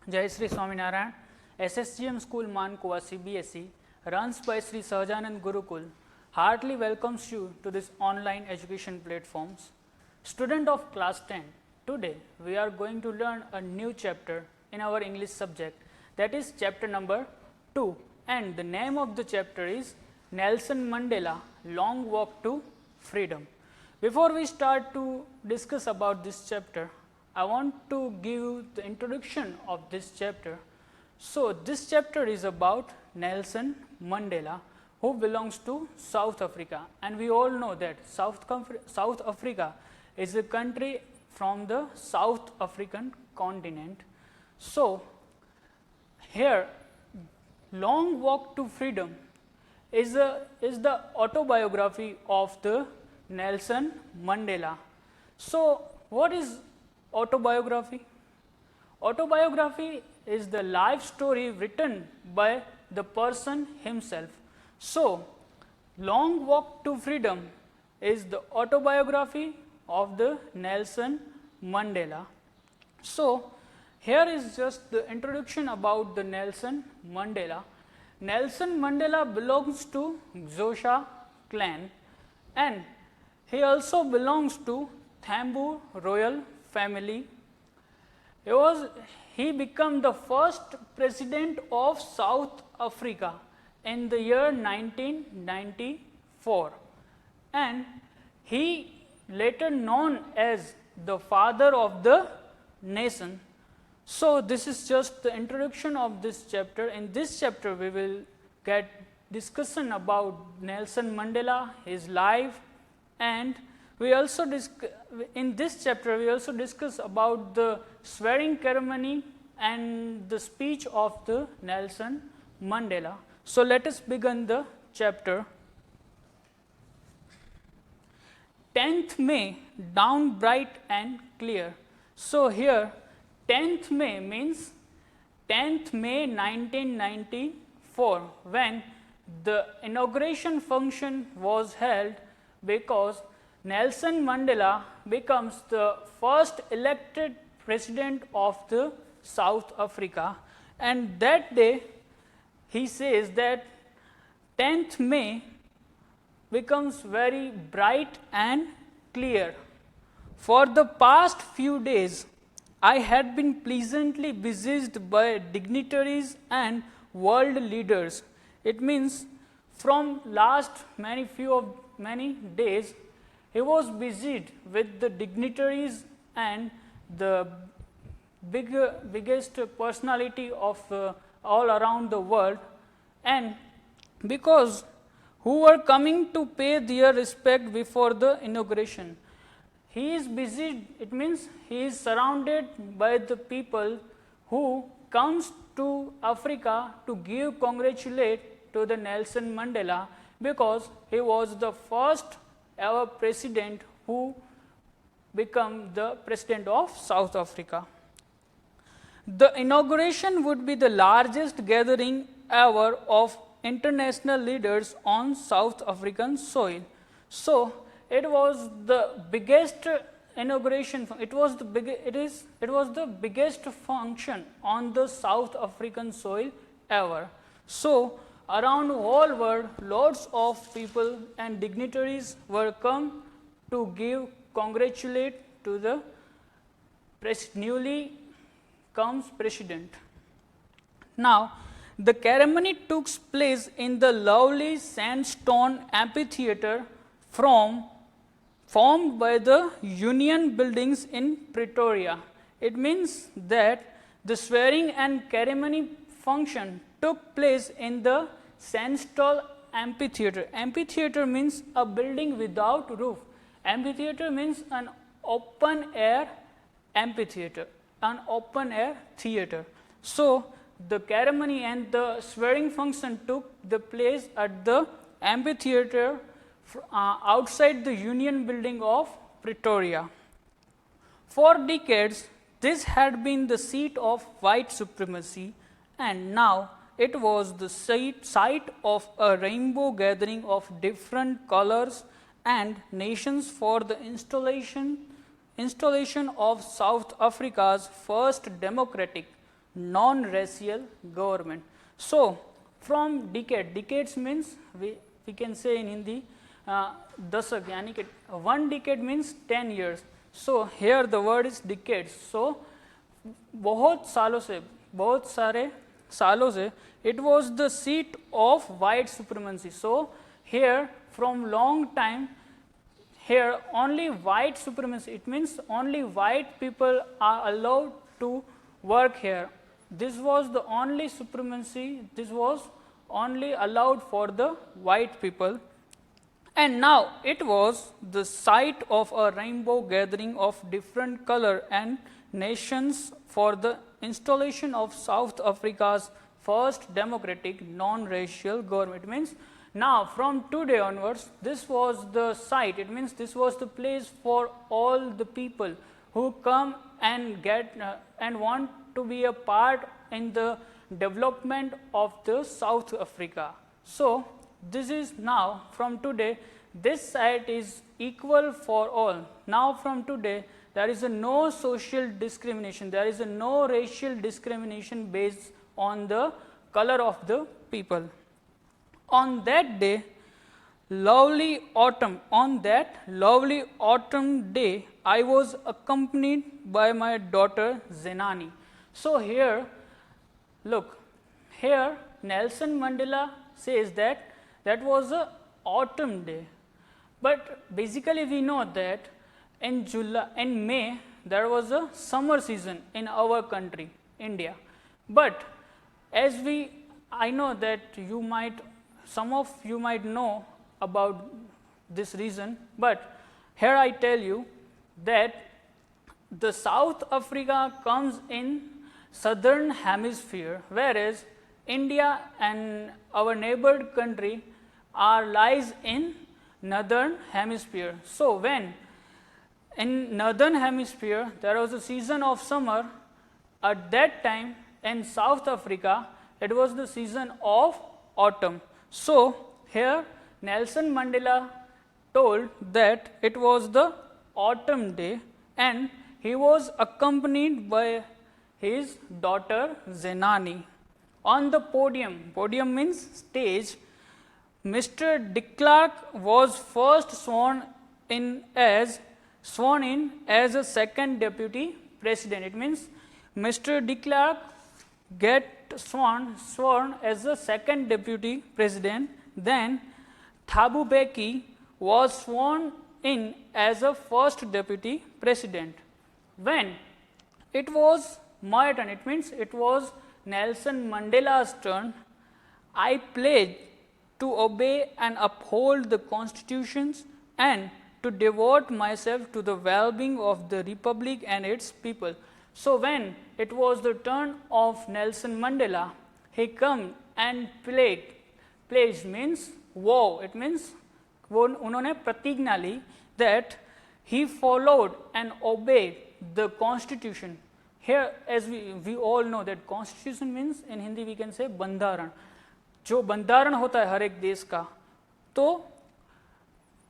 Jai Sri Swaminarayan. SSGM School Mankuwa Cbse runs by Sri Sahajanand Gurukul heartily welcomes you to this online education platforms. Student of class 10, today we are going to learn a new chapter in our English subject, that is chapter number 2, and the name of the chapter is Nelson Mandela Long Walk to Freedom. Before we start to discuss about this chapter, I want to give you the introduction of this chapter. So, this chapter is about Nelson Mandela, who belongs to South Africa, and we all know that South Africa is a country from the South African continent. So, here Long Walk to Freedom is the autobiography of the Nelson Mandela. So, what is autobiography? Autobiography is the life story written by the person himself. So, Long Walk to Freedom is the autobiography of the Nelson Mandela. So, here is just the introduction about the Nelson Mandela. Nelson Mandela belongs to Xhosa clan, and he also belongs to Tambo royal family. He became the first president of South Africa in the year 1994, and he later known as the father of the nation. So, this is just the introduction of this chapter. In this chapter, we will get discussion about Nelson Mandela, his life, and we also in this chapter we also discuss about the swearing ceremony and the speech of the Nelson Mandela. So, let us begin the chapter. 10th May, dawn bright and clear. So, here 10th May means 10th May 1994, when the inauguration function was held, because Nelson Mandela becomes the first elected president of the South Africa, and that day he says that 10th May becomes very bright and clear. For the past few days, I had been pleasantly besieged by dignitaries and world leaders. It means from last many days, he was besieged with the dignitaries and the biggest personality of all around the world, and because who were coming to pay their respect before the inauguration. He is besieged, it means he is surrounded by the people who comes to Africa to give congratulate to the Nelson Mandela, because he was the first ever president who became the president of South Africa. The inauguration would be the largest gathering ever of international leaders on South African soil. So, it was the biggest inauguration. It was the biggest function on the South African soil ever. So, around the whole world, lots of people and dignitaries were come to give congratulate to the newly comes president. Now, the ceremony took place in the lovely sandstone amphitheater formed by the Union buildings in Pretoria. It means that the swearing and ceremony function took place in the sandstone amphitheater. Amphitheater means a building without roof. Amphitheater means an open air amphitheater, an open air theater. So, the ceremony and the swearing function took the place at the amphitheater outside the Union building of Pretoria. For decades, this had been the seat of white supremacy, and now it was the site of a rainbow gathering of different colors and nations for the installation of South Africa's first democratic non-racial government. So from decades means we can say in Hindi dasak, यानी कि 1 decade means 10 years. So here the word is decades. So बहुत सारे सालों से it was the seat of white supremacy. So here from long time here only white supremacy, it means only white people are allowed to work here. This was the only supremacy, this was only allowed for the white people. And now it was the site of a rainbow gathering of different color and nations for the installation of South Africa's first democratic non-racial government. It means now from today onwards this was the site, it means this was the place for all the people who come and get and want to be a part in the development of the South Africa. So this is now from today this site is equal for all. Now from today there is a no social discrimination, there is a no racial discrimination based on the color of the people. On that day, lovely autumn day, I was accompanied by my daughter Zenani. So here, look, here Nelson Mandela says that that was a autumn day. But basically we know that in May there was a summer season in our country, India. But as I know that some of you might know about this reason, but here I tell you that the South Africa comes in southern hemisphere, whereas India and our neighbored country lies in northern hemisphere. So when in northern hemisphere there was a season of summer, at that time in South Africa it was the season of autumn. So here Nelson Mandela told that it was the autumn day and he was accompanied by his daughter Zenani. On the podium means stage, Mr. de Klerk was first sworn in as a second deputy president. It means Mr. de Klerk get sworn as a second deputy president. Then Thabo Mbeki was sworn in as a first deputy president. When it was my turn, it means it was Nelson Mandela's turn, I pledged to obey and uphold the constitutions and to devote myself to the well-being of the republic and its people. So when it was the turn of Nelson Mandela, he come and pledged means vow. It means उन्होंने प्रतिज्ञा ली that he followed and obeyed the constitution. Here, as we all know that constitution means in Hindi we can say बंधारण. जो बंधारण होता है हर एक देश का, तो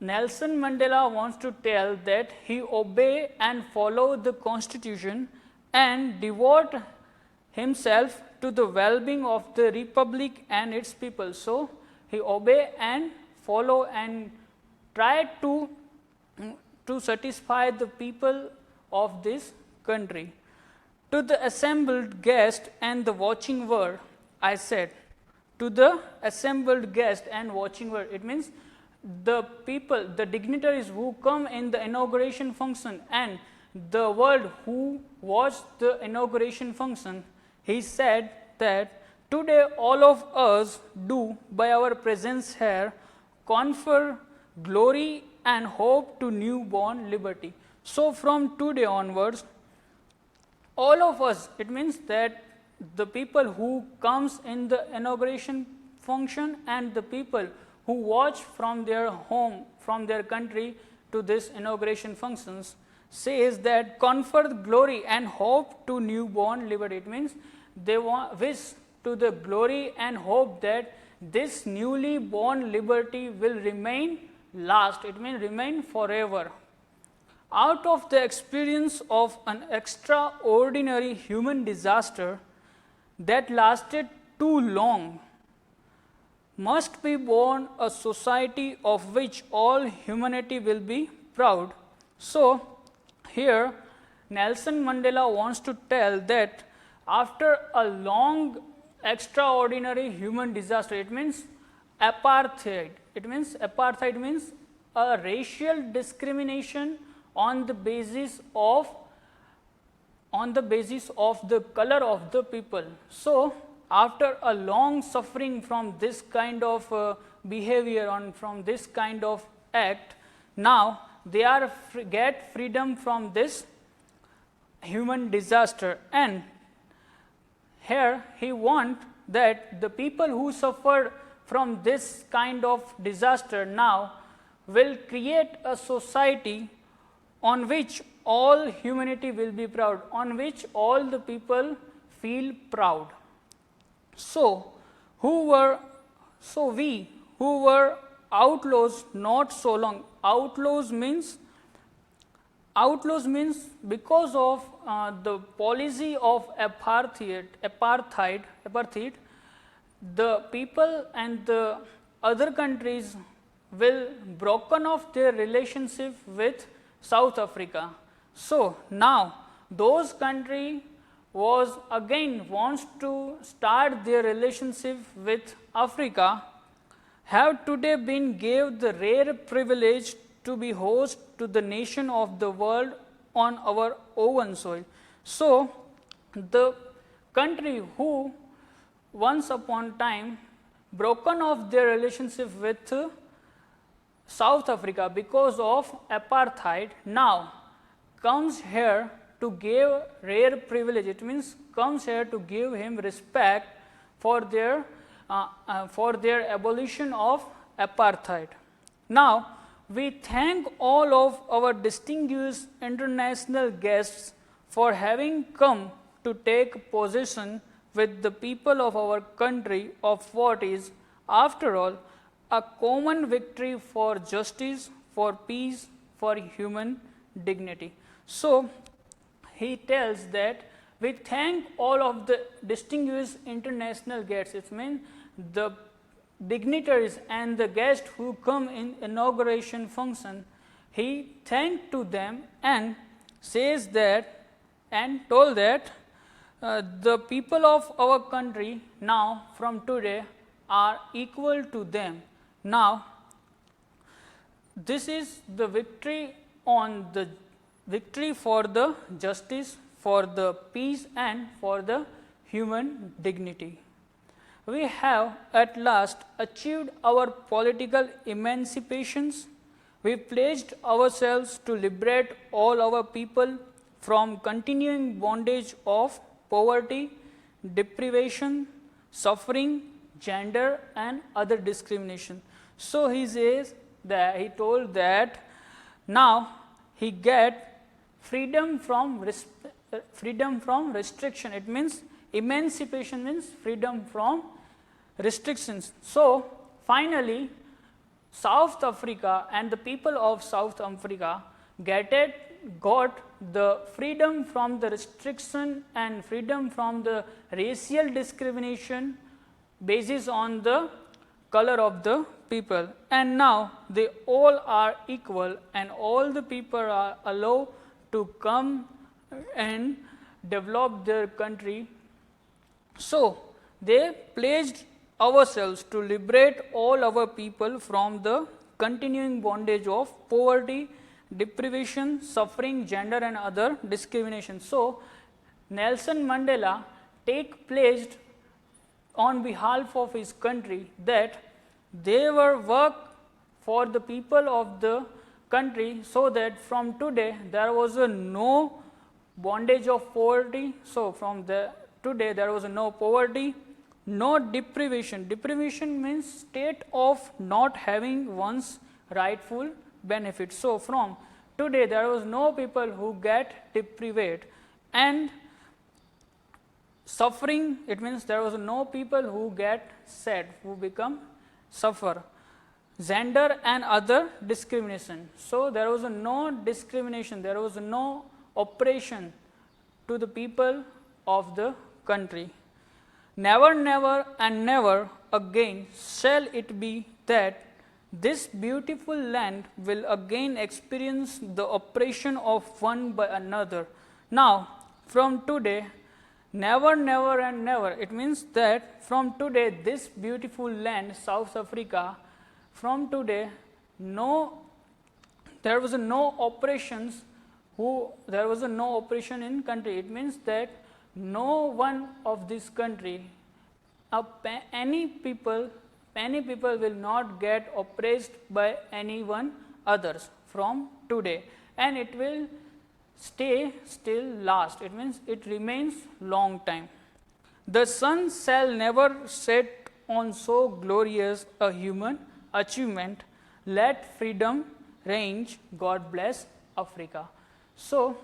Nelson Mandela wants to tell that he obey and follow the constitution and devote himself to the well-being of the republic and its people. So he obey and follow and try to satisfy the people of this country. To the assembled guest and the watching world, I said, to the assembled guest and watching world, it means the people, the dignitaries who come in the inauguration function and the world who watched the inauguration function, he said that today all of us do by our presence here confer glory and hope to newborn liberty. So from today onwards, all of us, it means that the people who comes in the inauguration function and the people who watch from their home, from their country to this inauguration functions, says that confer glory and hope to newborn liberty. It means they wish to the glory and hope that this newly born liberty will remain last. It means remain forever. Out of the experience of an extraordinary human disaster, that lasted too long must be born a society of which all humanity will be proud. So, here Nelson Mandela wants to tell that after a long extraordinary human disaster, it means apartheid. It means apartheid means a racial discrimination on the basis of the color of the people. So, after a long suffering from this kind of behavior and from this kind of act, now they are get freedom from this human disaster. And here he want that the people who suffered from this kind of disaster now will create a society on which all humanity will be proud, on which all the people feel proud. So, we who were outlaws not so long. Outlaws means because of the policy of apartheid, the people and the other countries will broken off their relationship with South Africa. So, now those country was again wants to start their relationship with Africa, have today been gave the rare privilege to be host to the nation of the world on our own soil. So, the country who once upon time broken off their relationship with South Africa because of apartheid, now comes here to give rare privilege. It means comes here to give him respect for their abolition of apartheid. Now, we thank all of our distinguished international guests for having come to take possession with the people of our country of what is, after all, a common victory for justice, for peace, for human dignity. So, he tells that we thank all of the distinguished international guests. It means the dignitaries and the guests who come in inauguration function. He thanked to them and says that and told that the people of our country now from today are equal to them. Now, this is the victory on the victory for the justice, for the peace and for the human dignity. We have at last achieved our political emancipations. We pledged ourselves to liberate all our people from continuing bondage of poverty, deprivation, suffering, gender and other discrimination. So, he says that he told that now he get freedom from restriction. It means emancipation means freedom from restrictions. So, finally, South Africa and the people of South Africa got the freedom from the restriction and freedom from the racial discrimination basis on the color of the people, and now they all are equal and all the people are allowed to come and develop their country. So, they pledged ourselves to liberate all our people from the continuing bondage of poverty, deprivation, suffering, gender and other discrimination. So, Nelson Mandela pledged on behalf of his country that they were work for the people of the country, so that from today there was no bondage of poverty. So, from today there was no poverty, no deprivation. Deprivation means state of not having one's rightful benefit. So, from today there was no people who get deprived, and suffering, it means there was no people who get sad, who become suffer, gender and other discrimination. So, there was no discrimination, there was no oppression to the people of the country. Never, never and never again shall it be that this beautiful land will again experience the oppression of one by another. Now, from today, never, never and never, it means that from today, this beautiful land, South Africa, from today, there was no oppressions, there was no oppression in country. It means that no one of this country, any people will not get oppressed by anyone others from today, and it will stay still last. It means it remains long time. The sun shall never set on so glorious a human achievement. Let freedom reign. God bless Africa. So,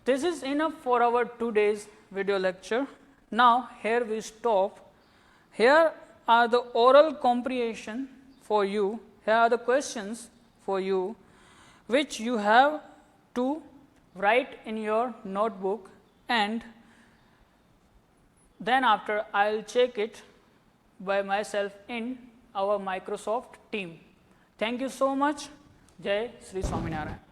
this is enough for our today's video lecture. Now, here we stop. Here are the oral comprehension for you. Here are the questions for you, which you have to write in your notebook, and then after I will check it by myself in our Microsoft team. Thank you so much. Jai Sri Swaminarayan.